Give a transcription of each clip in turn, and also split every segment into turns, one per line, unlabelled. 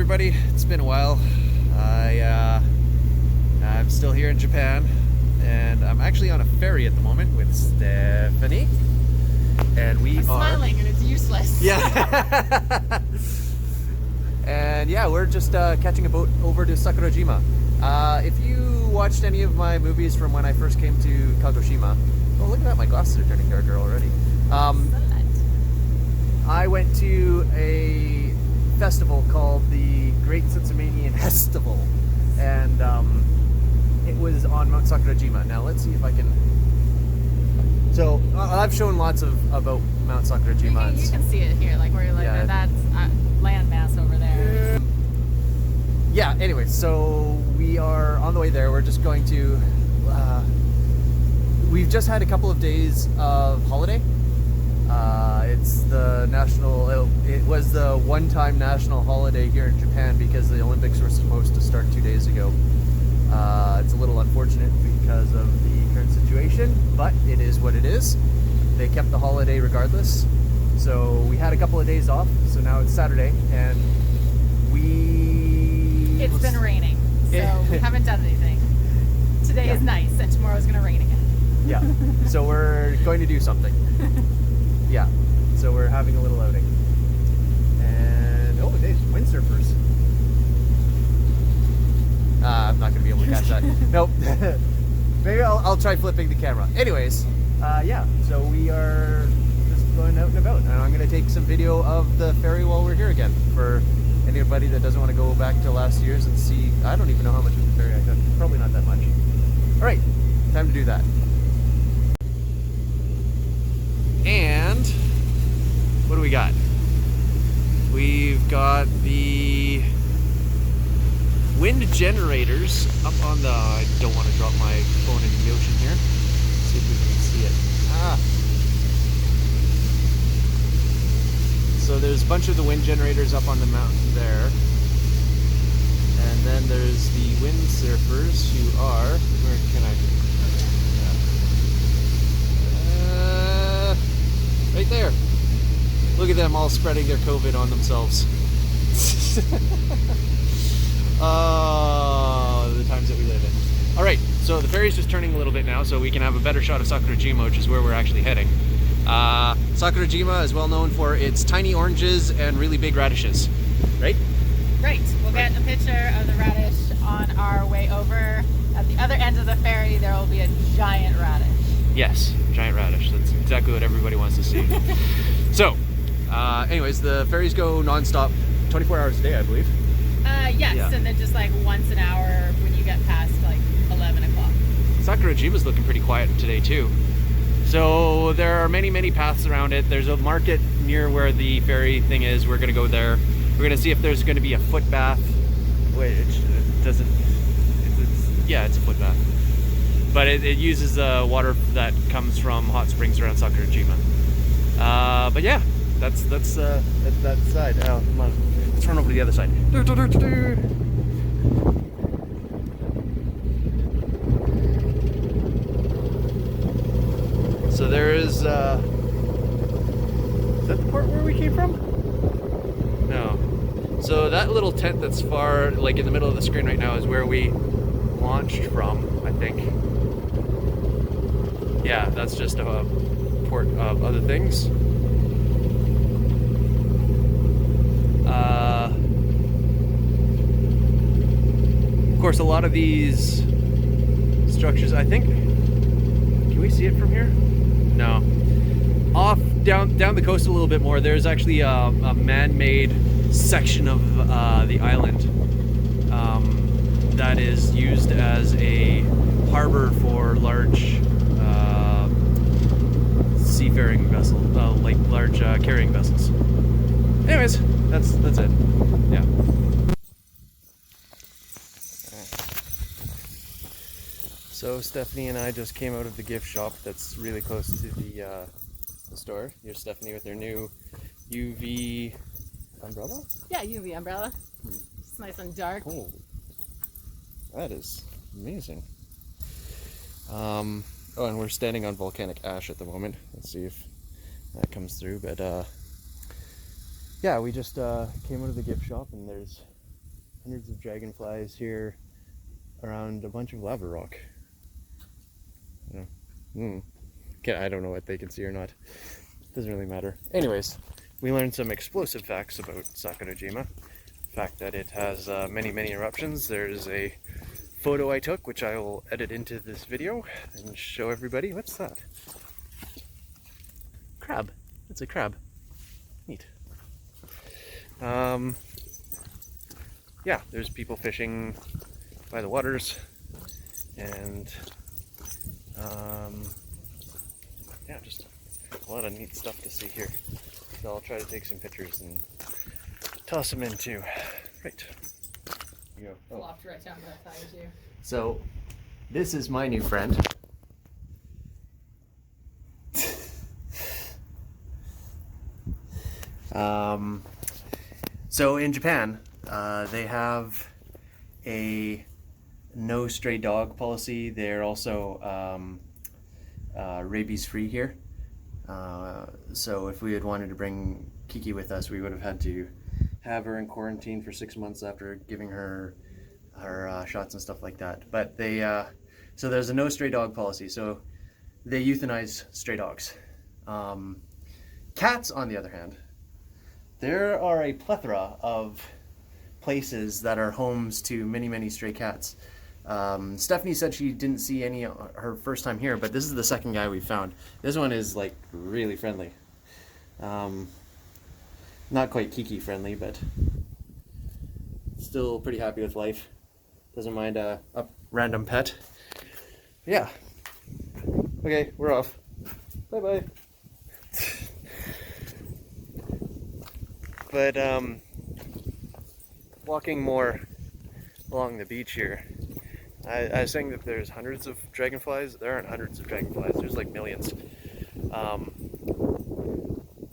everybody. It's been a while. I'm still here in Japan, and I'm actually on a ferry at the moment with Stephanie, and we
I'm
are
smiling, and it's useless.
Yeah. And yeah, we're just catching a boat over to Sakurajima. If you watched any of my movies from when I first came to Kagoshima, oh look at that, my glasses are turning darker already. I went to a festival called the Great Tsutsumanian Festival, and it was on Mount Sakurajima. Now let's see if I can. So I've shown lots about Mount Sakurajima.
You can see it here, like where you're looking at that landmass over there.
Yeah. Anyway, so we are on the way there. We're just going to. We've just had a couple of days of holiday. It's the national. It was the one-time national holiday here in Japan because the Olympics were supposed to start 2 days ago. It's a little unfortunate because of the current situation, but it is what it is. They kept the holiday regardless. So we had a couple of days off. So now it's Saturday, and
It's been raining, so we haven't done anything. Today is nice, and tomorrow is going to rain again.
Yeah. So we're going to do something. Yeah. So we're having a little outing. And oh, there's windsurfers. I'm not going to be able to catch that. Nope. Maybe I'll try flipping the camera. Anyways, yeah. So we are just going out and about, and I'm going to take some video of the ferry while we're here again for anybody that doesn't want to go back to last year's and see. I don't even know how much of the ferry I took. Probably not that much. All right, time to do that. And what do we got? We've got the wind generators up on the. I don't want to drop my phone in the ocean here. Let's see if we can see it. So there's a bunch of the wind generators up on the mountain there. And then there's the windsurfers who are. Where can I? Right there. Look at them all spreading their COVID on themselves. Oh, the times that we live in. All right, so the ferry's just turning a little bit now, so we can have a better shot of Sakurajima, which is where we're actually heading. Sakurajima is well known for its tiny oranges and really big radishes, right?
Right. We'll get a picture of the radish on our way over. At the other end of the ferry, there will be a giant radish. Yes,
giant radish. That's exactly what everybody wants to see. So, anyways, the ferries go non-stop, 24 hours a day, I believe.
Yes, yeah. And then just like once an hour when you get past like 11 o'clock.
Sakurajima's looking pretty quiet today too. So there are many paths around it. There's a market near where the ferry thing is. We're gonna go there. We're gonna see if there's gonna be a foot bath. Wait, it doesn't. Yeah, it's a foot bath. But it uses water that comes from hot springs around Sakurajima. But yeah, that's that side. Oh, come on. Let's run over to the other side. So there is that the port where we came from? No. So that little tent that's far, like in the middle of the screen right now, is where we launched from, I think. Yeah, that's just a port of other things. Of course, a lot of these structures, I think, can we see it from here? No. Off down the coast a little bit more, there's actually a man-made section of the island that is used as a harbor for large seafaring vessel, like large carrying vessels. Anyways, that's it. Yeah. So Stephanie and I just came out of the gift shop that's really close to the store. Here's Stephanie with her new UV umbrella?
Yeah, UV umbrella. It's nice and dark.
Oh, that is amazing. Oh, and we're standing on volcanic ash at the moment. Let's see if that comes through. But yeah, we just came out of the gift shop, and there's Hundreds of dragonflies here around a bunch of lava rock. I don't know what they can see or not. Doesn't really matter. Anyways, we learned some explosive facts about Sakurajima. The fact that it has many, many eruptions. There's a photo I took, which I will edit into this video and show everybody. What's that? Crab. It's a crab. Neat. Yeah, there's people fishing by the waters, and yeah, just a lot of neat stuff to see here. So I'll try to take some pictures and toss them in too. Right. Here you go. Oh.
Flopped right down that side too.
So this is my new friend. So in Japan, they have a no stray dog policy. They're also rabies free here. So if we had wanted to bring Kiki with us, we would have had to have her in quarantine for 6 months after giving her shots and stuff like that. But they, so there's a no stray dog policy. So they euthanize stray dogs. Cats, on the other hand, there are a plethora of places that are homes to many, many stray cats. Stephanie said she didn't see any her first time here, but this is the second guy we found. This one is like really friendly. Not quite Kiki friendly, but still pretty happy with life. Doesn't mind a random pet. Yeah. Okay, we're off. Bye-bye. But walking more along the beach here, I was saying that there's hundreds of dragonflies. There aren't hundreds of dragonflies, there's like millions.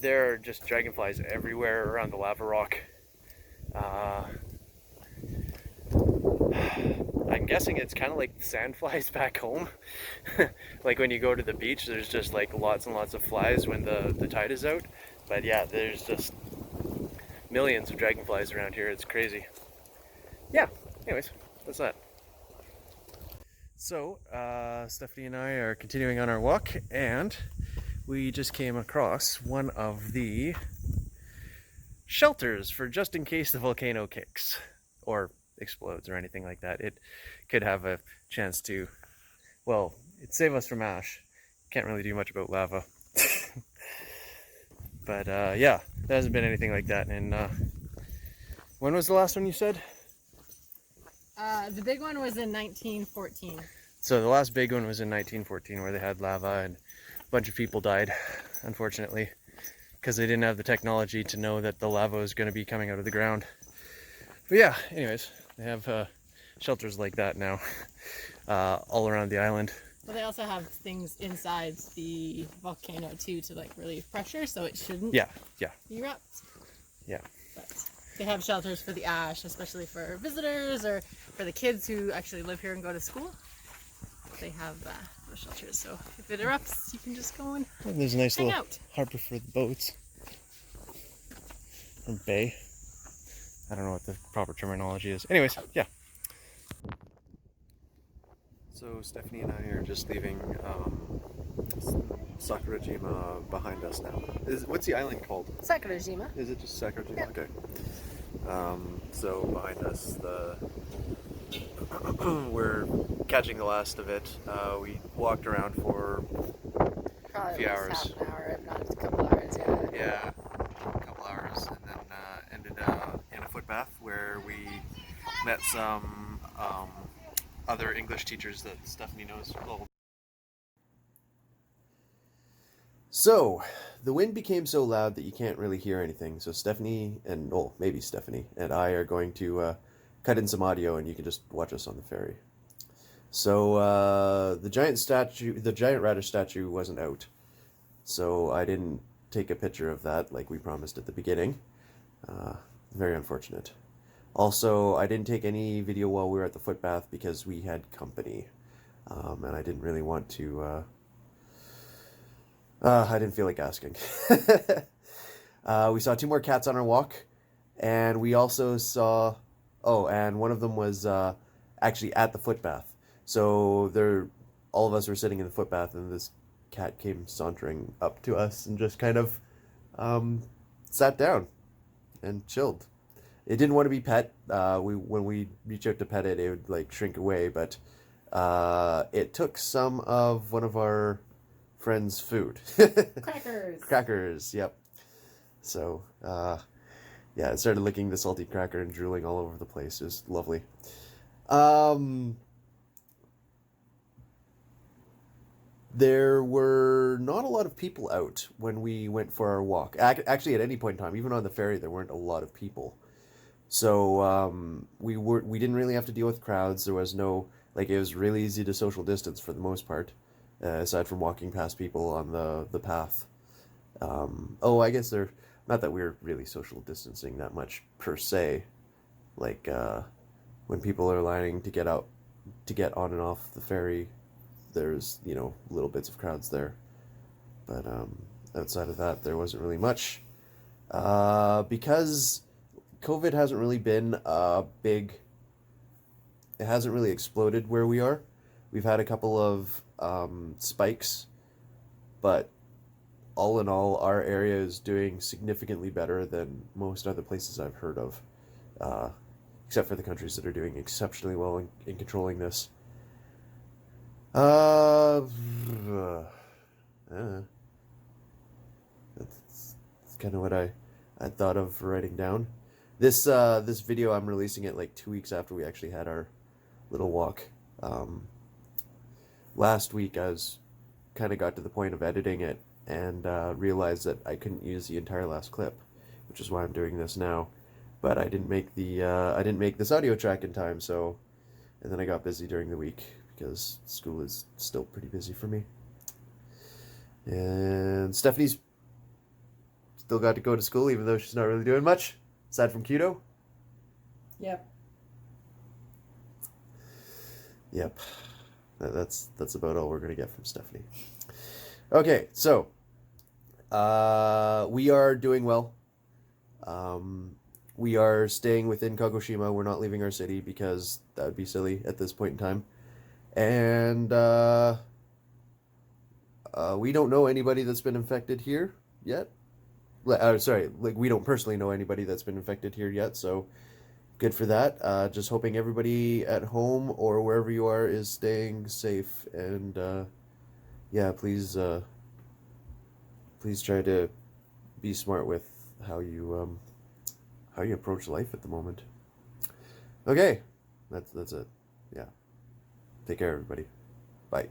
There are just dragonflies everywhere around the lava rock. I'm guessing it's kind of like sandflies back home. Like when you go to the beach, there's just like lots and lots of flies when the tide is out. But yeah, there's just millions of dragonflies around here. It's crazy. Yeah, anyways, that's that. So, Stephanie and I are continuing on our walk, and we just came across one of the shelters for just in case the volcano kicks or explodes or anything like that. It could have a chance to, well, it'd save us from ash. Can't really do much about lava. But yeah, there hasn't been anything like that. And when was the last one you said?
The big one was in 1914.
So the last big one was in 1914, where they had lava and a bunch of people died, unfortunately, because they didn't have the technology to know that the lava was going to be coming out of the ground. But yeah, anyways, they have shelters like that now all around the island.
Well, they also have things inside the volcano too to like relieve pressure, so it shouldn't erupt. Yeah. But they have shelters for the ash, especially for visitors or for the kids who actually live here and go to school. They have those shelters, so if it erupts, you can just go and
there's a nice
hang
little
out.
harbor for the boats. Or bay. I don't know what the proper terminology is. Anyways, yeah. So Stephanie and I are just leaving Sakurajima behind us now. What's the island called?
Sakurajima.
Is it just Sakurajima?
Yeah.
Okay. So behind us, we're catching the last of it. We walked around for
Probably
a few hours.
Half an hour, if not a couple hours, yeah.
Yeah, a couple hours, and then ended in a foot bath where we met some other English teachers that Stephanie knows well. So, the wind became so loud that you can't really hear anything. So Stephanie and, well, maybe Stephanie and I are going to cut in some audio, and you can just watch us on the ferry. So the giant radish statue wasn't out. So I didn't take a picture of that like we promised at the beginning. Very unfortunate. Also, I didn't take any video while we were at the footbath because we had company. And I didn't really want to... I didn't feel like asking. We saw 2 more cats on our walk. And we also saw Oh, and one of them was actually at the footbath. So all of us were sitting in the footbath, and this cat came sauntering up to us and just kind of sat down and chilled. It didn't want to be pet. When we reach out to pet it, it would like shrink away, but it took some of one of our friends' food.
Crackers.
Crackers, yep. So, yeah, it started licking the salty cracker and drooling all over the place. It was lovely. There were not a lot of people out when we went for our walk. Actually, at any point in time, even on the ferry, there weren't a lot of people. So we didn't really have to deal with crowds. There was no, like, it was really easy to social distance for the most part, aside from walking past people on the path. Oh, I guess not that we're really social distancing that much per se. Like when people are lining to get on and off the ferry, there's little bits of crowds there. But outside of that, there wasn't really much because COVID hasn't really been it hasn't really exploded where we are. We've had a couple of spikes, but all in all, our area is doing significantly better than most other places I've heard of, except for the countries that are doing exceptionally well in controlling this. That's kind of what I thought of writing down. This video, I'm releasing it like 2 weeks after we actually had our little walk. Last week I kind of got to the point of editing it and realized that I couldn't use the entire last clip, which is why I'm doing this now. But I didn't make this audio track in time, and then I got busy during the week because school is still pretty busy for me. And Stephanie's still got to go to school, even though she's not really doing much aside from Keto.
Yep.
That's about all we're gonna get from Stephanie. Okay, so we are doing well. We are staying within Kagoshima. We're not leaving our city because that would be silly at this point in time. And we don't know anybody that's been infected here yet. Sorry, like we don't personally know anybody that's been infected here yet, so good for that. Just hoping everybody at home or wherever you are is staying safe, and yeah, please try to be smart with how you approach life at the moment. Okay, that's it. Yeah, take care, everybody. Bye.